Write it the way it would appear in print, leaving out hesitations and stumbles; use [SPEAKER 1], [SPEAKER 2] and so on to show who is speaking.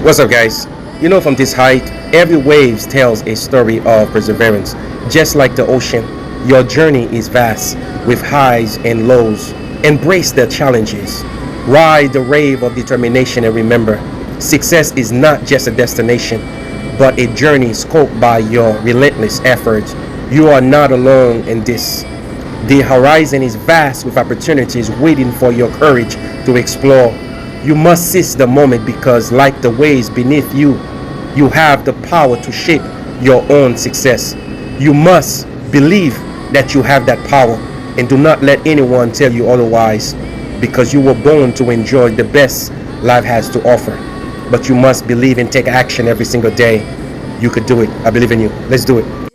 [SPEAKER 1] What's up, guys? From this height, every wave tells a story of perseverance. Just like the ocean, your journey is vast with highs and lows. Embrace the challenges. Ride the wave of determination and remember, success is not just a destination, but a journey scoped by your relentless efforts. You are not alone in this. The horizon is vast with opportunities waiting for your courage to explore. You must seize the moment because, like the waves beneath you, you have the power to shape your own success. You must believe that you have that power and do not let anyone tell you otherwise because you were born to enjoy the best life has to offer. But you must believe and take action every single day. You could do it. I believe in you. Let's do it.